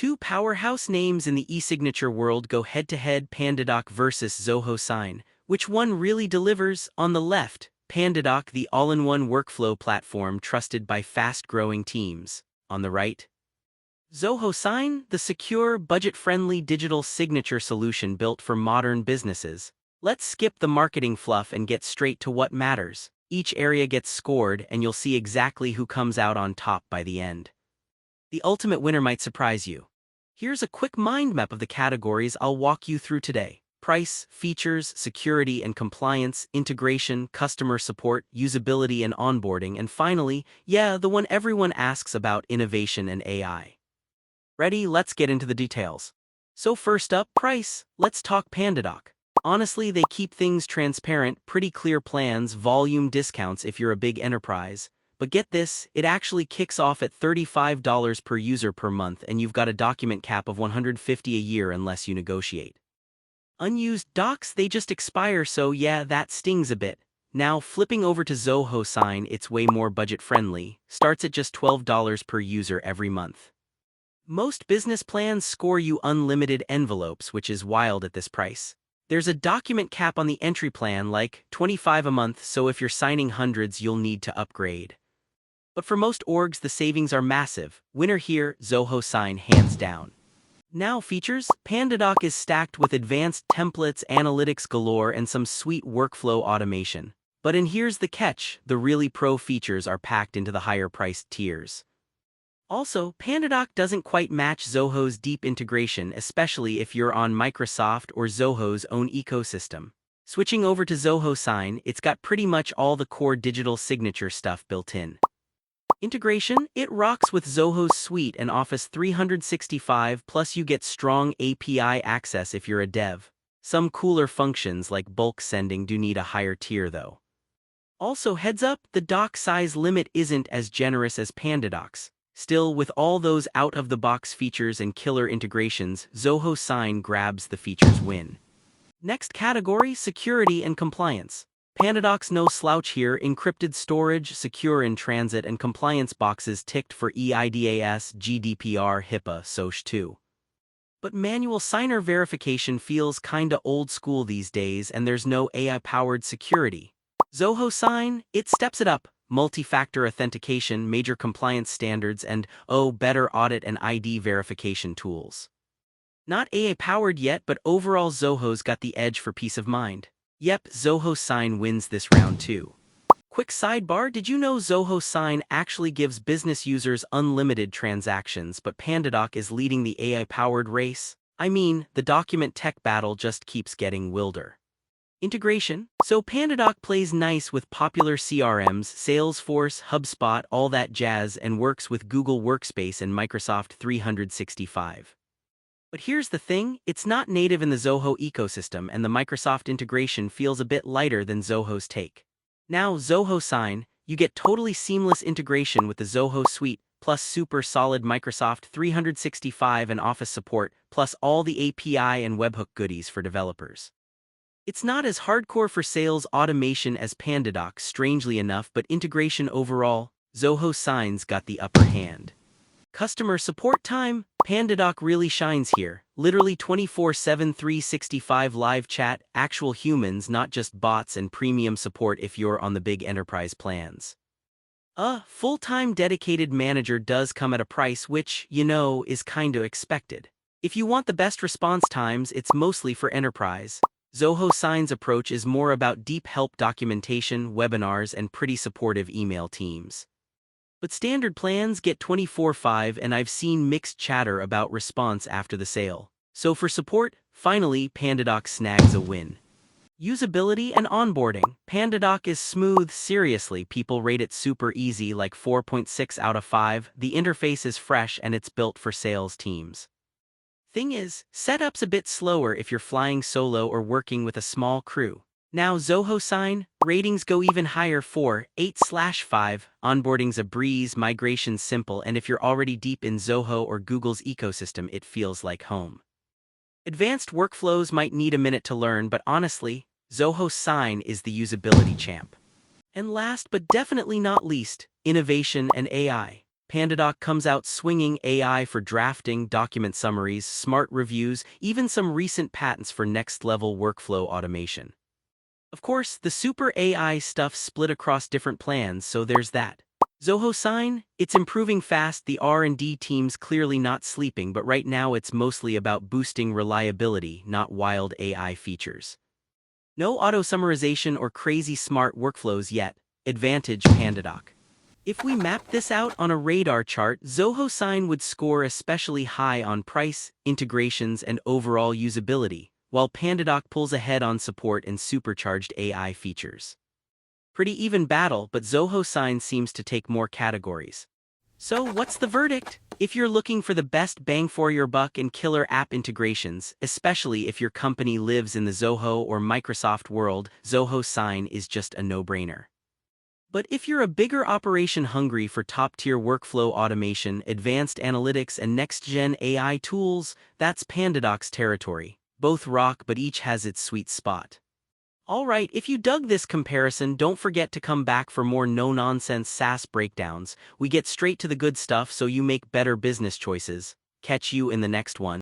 Two powerhouse names in the eSignature world go head-to-head: PandaDoc versus Zoho Sign. Which one really delivers? On the left, PandaDoc, the all-in-one workflow platform trusted by fast-growing teams. On the right, Zoho Sign, the secure, budget-friendly digital signature solution built for modern businesses. Let's skip the marketing fluff and get straight to what matters. Each area gets scored, and you'll see exactly who comes out on top by the end. The ultimate winner might surprise you. Here's a quick mind map of the categories I'll walk you through today: price, features, security and compliance, integration, customer support, usability and onboarding, and finally, the one everyone asks about: innovation and AI. Ready? Let's get into the details. So first up, price. Let's talk PandaDoc. Honestly, they keep things transparent, pretty clear plans, volume discounts if you're a big enterprise. But get this, it actually kicks off at $35 per user per month, and you've got a document cap of $150 a year unless you negotiate. Unused docs, they just expire, so that stings a bit. Now, flipping over to Zoho Sign, it's way more budget-friendly, starts at just $12 per user every month. Most business plans score you unlimited envelopes, which is wild at this price. There's a document cap on the entry plan, like $25 a month, so if you're signing hundreds, you'll need to upgrade. But for most orgs, the savings are massive. Winner here, Zoho Sign, hands down. Now features. PandaDoc is stacked with advanced templates, analytics galore, and some sweet workflow automation. But here's the catch: the really pro features are packed into the higher-priced tiers. Also, PandaDoc doesn't quite match Zoho's deep integration, especially if you're on Microsoft or Zoho's own ecosystem. Switching over to Zoho Sign, it's got pretty much all the core digital signature stuff built in. Integration, it rocks with Zoho's suite and Office 365, plus you get strong API access if you're a dev. Some cooler functions like bulk sending do need a higher tier though. Also, heads up, the doc size limit isn't as generous as PandaDoc's. Still, with all those out-of-the-box features and killer integrations, Zoho Sign grabs the features win. Next category, security and compliance. PandaDoc's no slouch here: encrypted storage, secure in transit, and compliance boxes ticked for eIDAS, GDPR, HIPAA, SOC 2. But manual signer verification feels kinda old school these days, and there's no AI-powered security. Zoho Sign, it steps it up: multi-factor authentication, major compliance standards, and, better audit and ID verification tools. Not AI-powered yet, but overall Zoho's got the edge for peace of mind. Yep, Zoho Sign wins this round too. Quick sidebar: did you know Zoho Sign actually gives business users unlimited transactions, but PandaDoc is leading the AI-powered race? I mean, the document tech battle just keeps getting wilder. Integration. So PandaDoc plays nice with popular CRMs, Salesforce, HubSpot, all that jazz, and works with Google Workspace and Microsoft 365. But here's the thing, it's not native in the Zoho ecosystem, and the Microsoft integration feels a bit lighter than Zoho's take. Now, Zoho Sign, you get totally seamless integration with the Zoho suite, plus super solid Microsoft 365 and Office support, plus all the API and webhook goodies for developers. It's not as hardcore for sales automation as PandaDoc, strangely enough, but integration overall, Zoho Sign's got the upper hand. Customer support time, PandaDoc really shines here. Literally 24/7, 365 live chat, actual humans, not just bots, and premium support if you're on the big enterprise plans. A full-time dedicated manager does come at a price which, is kinda expected. If you want the best response times, it's mostly for enterprise. Zoho Sign's approach is more about deep help documentation, webinars, and pretty supportive email teams. But standard plans get 24/5, and I've seen mixed chatter about response after the sale. So for support, finally, PandaDoc snags a win. Usability and onboarding. PandaDoc is smooth, seriously, people rate it super easy, like 4.6 out of 5. The interface is fresh, and it's built for sales teams. Thing is, setup's a bit slower if you're flying solo or working with a small crew. Now Zoho Sign, ratings go even higher, 4.8/5, onboarding's a breeze, migration's simple, and if you're already deep in Zoho or Google's ecosystem, it feels like home. Advanced workflows might need a minute to learn, but honestly, Zoho Sign is the usability champ. And last but definitely not least, innovation and AI. PandaDoc comes out swinging AI for drafting, document summaries, smart reviews, even some recent patents for next-level workflow automation. Of course, the super AI stuff split across different plans, so there's that. Zoho Sign, it's improving fast, the R&D team's clearly not sleeping, but right now it's mostly about boosting reliability, not wild AI features. No auto-summarization or crazy smart workflows yet. Advantage PandaDoc. If we map this out on a radar chart, Zoho Sign would score especially high on price, integrations, and overall usability, while PandaDoc pulls ahead on support and supercharged AI features. Pretty even battle, but Zoho Sign seems to take more categories. So what's the verdict? If you're looking for the best bang for your buck and killer app integrations, especially if your company lives in the Zoho or Microsoft world, Zoho Sign is just a no-brainer. But if you're a bigger operation hungry for top-tier workflow automation, advanced analytics, and next-gen AI tools, that's PandaDoc's territory. Both rock, but each has its sweet spot. Alright, if you dug this comparison, don't forget to come back for more no-nonsense SaaS breakdowns. We get straight to the good stuff so you make better business choices. Catch you in the next one.